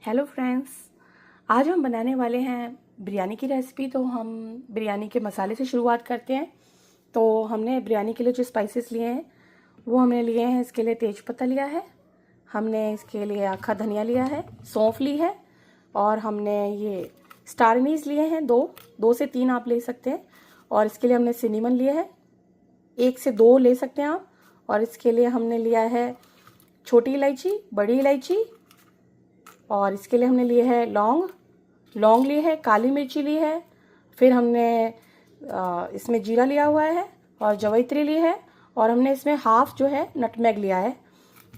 Hello friends, आज हम बनाने वाले हैं बिरयानी की रेसिपी। तो हम बिरयानी के मसाले से शुरुआत करते हैं। तो हमने बिरयानी के लिए जो स्पाइसेस लिए हैं वो हमने लिए हैं। इसके लिए तेज पत्ता लिया है, हमने इसके लिए अक्खा धनिया लिया है, सौंफ ली है, और हमने ये स्टार एनीज लिए हैं, दो से तीन आप ले सकते हैं। और इसके लिए हमने सिनेमन लिया है, 1 से 2 ले सकते हैं आप। और इसके लिए हमने लिया है छोटी इलायची, बड़ी इलायची, और इसके लिए हमने लिए है लौंग ली है, काली मिर्ची ली है, फिर हमने इसमें जीरा लिया हुआ है और जवित्री ली है, और हमने इसमें हाफ जो है नटमेग लिया है।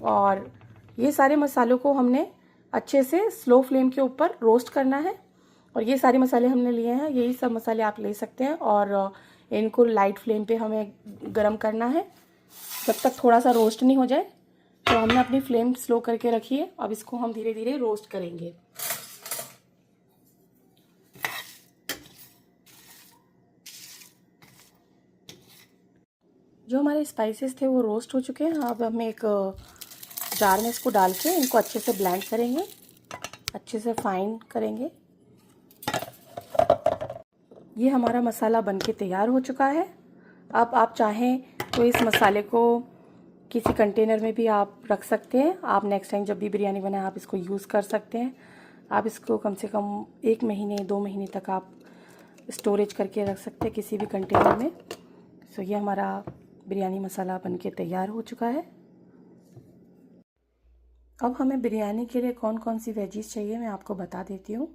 और ये सारे मसालों को हमने अच्छे से स्लो फ्लेम के ऊपर रोस्ट करना है। और ये सारे मसाले हमने लिए हैं, यही सब मसाले आप ले सकते हैं। और इनको लाइट फ्लेम पे हमें गरम करना है जब तक थोड़ा सा रोस्ट नहीं हो जाए। तो हमने अपनी फ्लेम स्लो करके रखी है। अब इसको हम धीरे धीरे रोस्ट करेंगे। जो हमारे स्पाइसेस थे वो रोस्ट हो चुके हैं। अब हम एक जार में इसको डाल के इनको अच्छे से ब्लेंड करेंगे, अच्छे से फाइन करेंगे। ये हमारा मसाला बनके तैयार हो चुका है। अब आप चाहें तो इस मसाले को किसी कंटेनर में भी आप रख सकते हैं। आप नेक्स्ट टाइम जब भी बिरयानी बनाएं आप इसको यूज़ कर सकते हैं। आप इसको कम से कम 1 महीने 2 महीने तक आप स्टोरेज करके रख सकते हैं किसी भी कंटेनर में। सो ये हमारा बिरयानी मसाला बनके तैयार हो चुका है। अब हमें बिरयानी के लिए कौन कौन सी वेजीज चाहिए मैं आपको बता देती हूँ।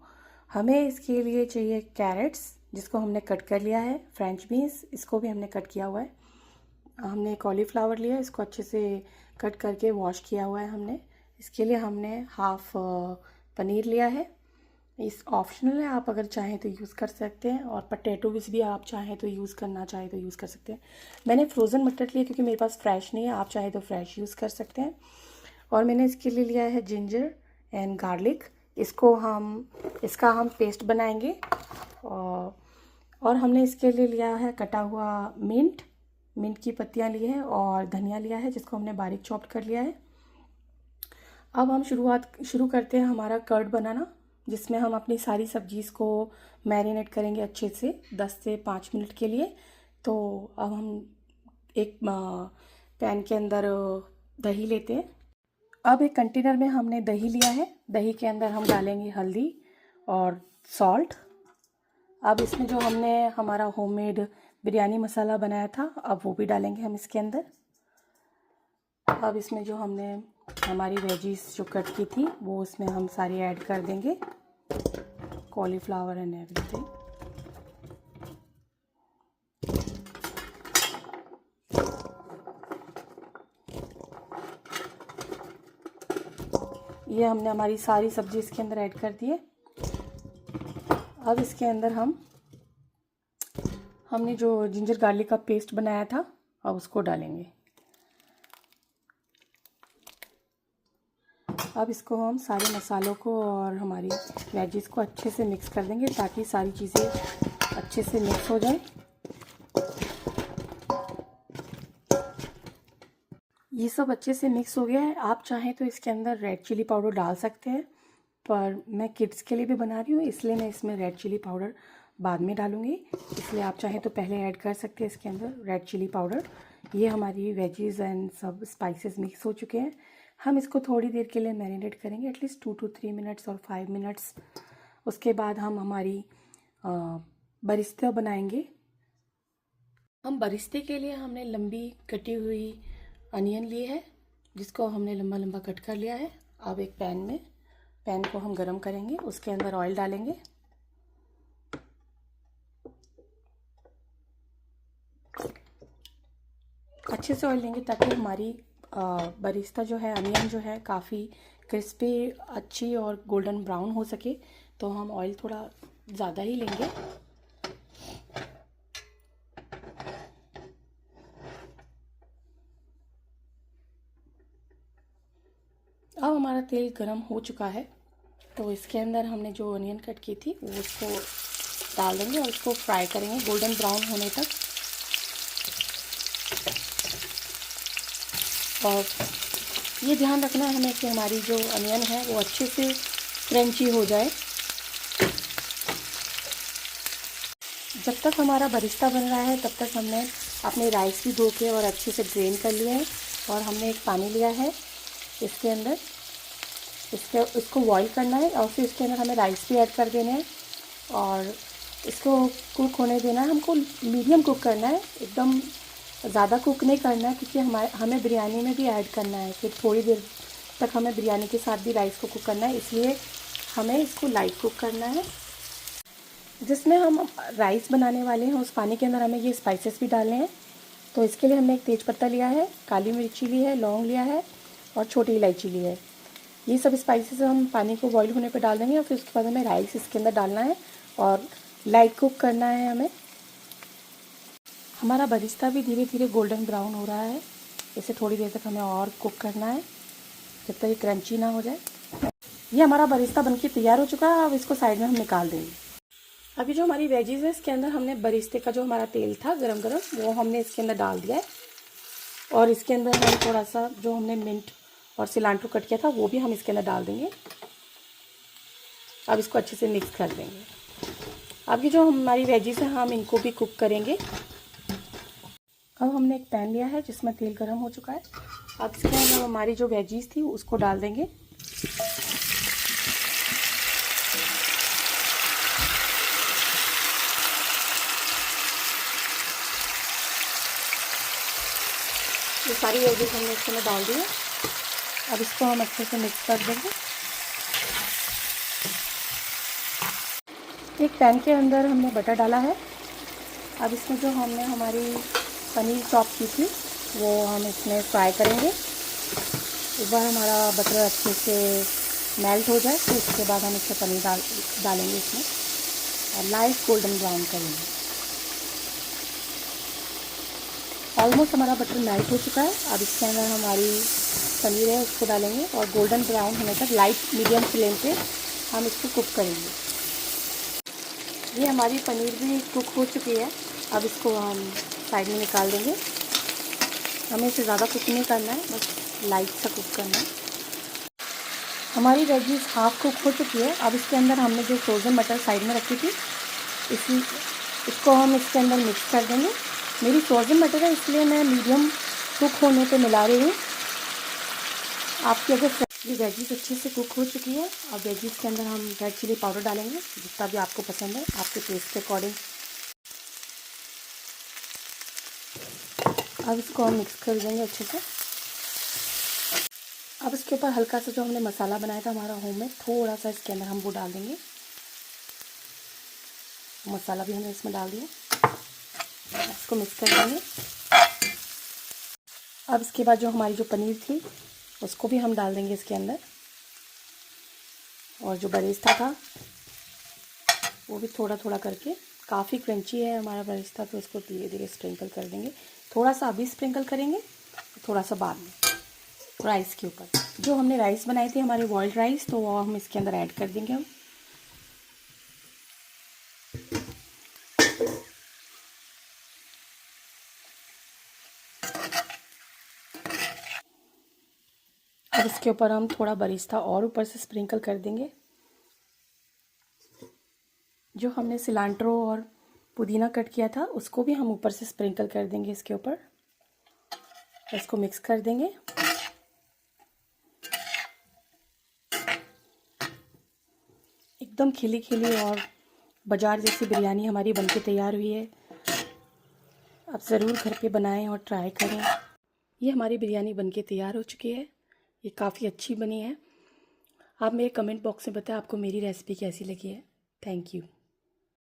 हमें इसके लिए चाहिए कैरेट्स, जिसको हमने कट कर लिया है, फ्रेंच बीन्स, इसको भी हमने कट किया हुआ है। हमने कॉलीफ्लावर लिया, इसको अच्छे से कट करके वॉश किया हुआ है हमने। इसके लिए हमने हाफ पनीर लिया है। इस ऑप्शनल है, आप अगर चाहें तो यूज़ कर सकते हैं। और पटेटोज भी आप चाहें तो यूज़ करना चाहें तो यूज़ कर सकते हैं। मैंने फ्रोज़न मटर लिया क्योंकि मेरे पास फ्रेश नहीं है, आप चाहें तो फ्रेश यूज़ कर सकते हैं। और मैंने इसके लिए लिया है जिंजर एंड गार्लिक। इसका हम पेस्ट बनाएंगे। और हमने इसके लिए लिया है कटा हुआ मिंट की पत्तियां ली है, और धनिया लिया है जिसको हमने बारीक चॉप्ड कर लिया है। अब हम शुरू करते हैं हमारा कर्ड बनाना, जिसमें हम अपनी सारी सब्जीज़ को मैरिनेट करेंगे अच्छे से 10 से 5 मिनट के लिए। तो अब हम एक पैन के अंदर दही लेते हैं। अब एक कंटेनर में हमने दही लिया है, दही के अंदर हम डालेंगे हल्दी और सॉल्ट। अब इसमें जो हमने हमारा होममेड बिरयानी मसाला बनाया था, अब वो भी डालेंगे हम इसके अंदर। अब इसमें जो हमने हमारी वेजीज जो कट की थी वो इसमें हम सारी ऐड कर देंगे, कॉलीफ्लावर एंड एवरीथिंग। ये हमने हमारी सारी सब्जी इसके अंदर ऐड कर दी है। अब इसके अंदर हमने जो जिंजर गार्लिक का पेस्ट बनाया था अब उसको डालेंगे। अब इसको हम सारे मसालों को और हमारी वेजीज को अच्छे से मिक्स कर देंगे ताकि सारी चीज़ें अच्छे से मिक्स हो जाए। ये सब अच्छे से मिक्स हो गया है। आप चाहें तो इसके अंदर रेड चिली पाउडर डाल सकते हैं, पर मैं किड्स के लिए भी बना रही हूँ इसलिए मैं इसमें रेड चिली पाउडर बाद में डालूँगी। इसलिए आप चाहें तो पहले ऐड कर सकते हैं इसके अंदर रेड चिली पाउडर। ये हमारी वेजीज एंड सब स्पाइसेस मिक्स हो चुके हैं। हम इसको थोड़ी देर के लिए मैरिनेट करेंगे, एटलीस्ट 2 to 3 मिनट्स और 5 मिनट्स। उसके बाद हम हमारी बरिस्ता बनाएंगे। हम बरिस्ते के लिए हमने लंबी कटी हुई अनियन ली है, जिसको हमने लंबा लंबा कट कर लिया है। अब एक पैन को हम गरम करेंगे, उसके अंदर ऑयल डालेंगे। अच्छे से ऑयल लेंगे ताकि हमारी बरिस्ता जो है, अनियन जो है, काफ़ी क्रिस्पी, अच्छी और गोल्डन ब्राउन हो सके। तो हम ऑयल थोड़ा ज़्यादा ही लेंगे। अब हमारा तेल गरम हो चुका है, तो इसके अंदर हमने जो अनियन कट की थी वो उसको डाल देंगे और उसको फ्राई करेंगे गोल्डन ब्राउन होने तक। और ये ध्यान रखना है हमें कि हमारी जो अनियन है वो अच्छे से क्रंची हो जाए। जब तक हमारा बरिस्ता बन रहा है तब तक हमने अपने राइस भी धो के और अच्छे से ड्रेन कर लिए हैं। और हमने एक पानी लिया है, इसके अंदर इसको बॉईल करना है और फिर इसके अंदर हमें राइस भी ऐड कर देने हैं और इसको कुक होने देना है। हमको मीडियम कुक करना है, एकदम ज़्यादा कुक नहीं करना है, क्योंकि हमें बिरयानी में भी ऐड करना है। फिर थोड़ी देर तक हमें बिरयानी के साथ भी राइस को कुक करना है, इसलिए हमें इसको लाइट कुक करना है। जिसमें हम राइस बनाने वाले हैं उस पानी के अंदर हमें ये स्पाइसेस भी डालने हैं। तो इसके लिए हमने एक तेज़पत्ता लिया है, काली मिर्ची ली है, लौंग लिया है और छोटी इलायची ली है। ये सब स्पाइसेस हम पानी को बॉईल होने पे डाल देंगे और फिर उसके बाद हमें राइस इसके अंदर डालना है और लाइट कुक करना है हमें। हमारा बरिस्ता भी धीरे धीरे गोल्डन ब्राउन हो रहा है, इसे थोड़ी देर तक हमें और कुक करना है जब तक ये क्रंची ना हो जाए। ये हमारा बरिस्ता बनके तैयार हो चुका है, अब इसको साइड में हम निकाल देंगे। अभी जो हमारी वेजीज है इसके अंदर हमने बरिस्ते का जो हमारा तेल था गरम गरम वो हमने इसके अंदर डाल दिया है और इसके अंदर हम थोड़ा सा जो हमने मिंट और सिलांट्रो कट किया था वो भी हम इसके अंदर डाल देंगे। अब इसको अच्छे से मिक्स कर देंगे। अब ये जो हमारी वेजीज है हम इनको भी कुक करेंगे। अब हमने एक पैन लिया है जिसमें तेल गर्म हो चुका है। अब इसके अंदर हमारी जो वेजीज थी उसको डाल देंगे। ये सारी वेजीज हमने इसके अंदर डाल दी है। अब इसको हम अच्छे से मिक्स कर देंगे। एक पैन के अंदर हमने बटर डाला है। अब इसमें जो हमने हमारी पनीर चॉप की थी वो हम इसमें फ्राई करेंगे। एक बार हमारा बटर अच्छे से मेल्ट हो जाए तो उसके बाद हम इसमें पनीर डालेंगे इसमें और लाइट गोल्डन ब्राउन करेंगे। ऑलमोस्ट हमारा बटर मेल्ट हो चुका है। अब इसके अंदर हमारी पनीर है उसको डालेंगे और गोल्डन ब्राउन होने तक लाइट मीडियम फ्लेम पे हम इसको कुक करेंगे। ये हमारी पनीर भी कुक हो चुकी है। अब इसको हम साइड में निकाल देंगे। हमें इसे ज़्यादा कुक नहीं करना है, बस लाइट सा कुक करना है। हमारी वेजीज हाफ कुक हो चुकी है। अब इसके अंदर हमने जो फ्रोज़न मटर साइड में रखी थी इसको हम इसके अंदर मिक्स कर देंगे। मेरी फ्रोज़न मटर है इसलिए मैं मीडियम कुक होने पे मिला रही हूँ। आपकी अगर ये वेजीज अच्छे से कुक हो चुकी है, अब वेजीज के अंदर हम रेड चिली पाउडर डालेंगे जितना भी आपको पसंद है आपके टेस्ट के अकॉर्डिंग। अब इसको हम मिक्स कर देंगे अच्छे से। अब इसके ऊपर हल्का सा जो हमने मसाला बनाया था हमारा होम में थोड़ा सा इसके अंदर हम वो डाल देंगे। मसाला भी हमने इसमें डाल दिया। इसको मिक्स कर देंगे। अब इसके बाद जो हमारी जो पनीर थी उसको भी हम डाल देंगे इसके अंदर और जो बरिस्ता था वो भी थोड़ा थोड़ा करके। काफ़ी क्रंची है हमारा बरिस्ता तो इसको धीरे धीरे स्प्रिंकल कर देंगे। थोड़ा सा अभी स्प्रिंकल करेंगे, थोड़ा सा बाद में राइस के ऊपर। जो हमने राइस बनाई थी हमारे बॉइल्ड राइस तो वो हम इसके अंदर ऐड कर देंगे हम। अब इसके ऊपर हम थोड़ा बरिस्ता और ऊपर से स्प्रिंकल कर देंगे। जो हमने सिलांट्रो और पुदीना कट किया था उसको भी हम ऊपर से स्प्रिंकल कर देंगे इसके ऊपर। इसको मिक्स कर देंगे। एकदम खिली खिली और बाजार जैसी बिरयानी हमारी बनके तैयार हुई है। आप ज़रूर घर पे बनाएं और ट्राई करें। ये हमारी बिरयानी बनके तैयार हो चुकी है। ये काफ़ी अच्छी बनी है। आप मेरे कमेंट बॉक्स में बताएं आपको मेरी रेसिपी कैसी लगी है। Thank you.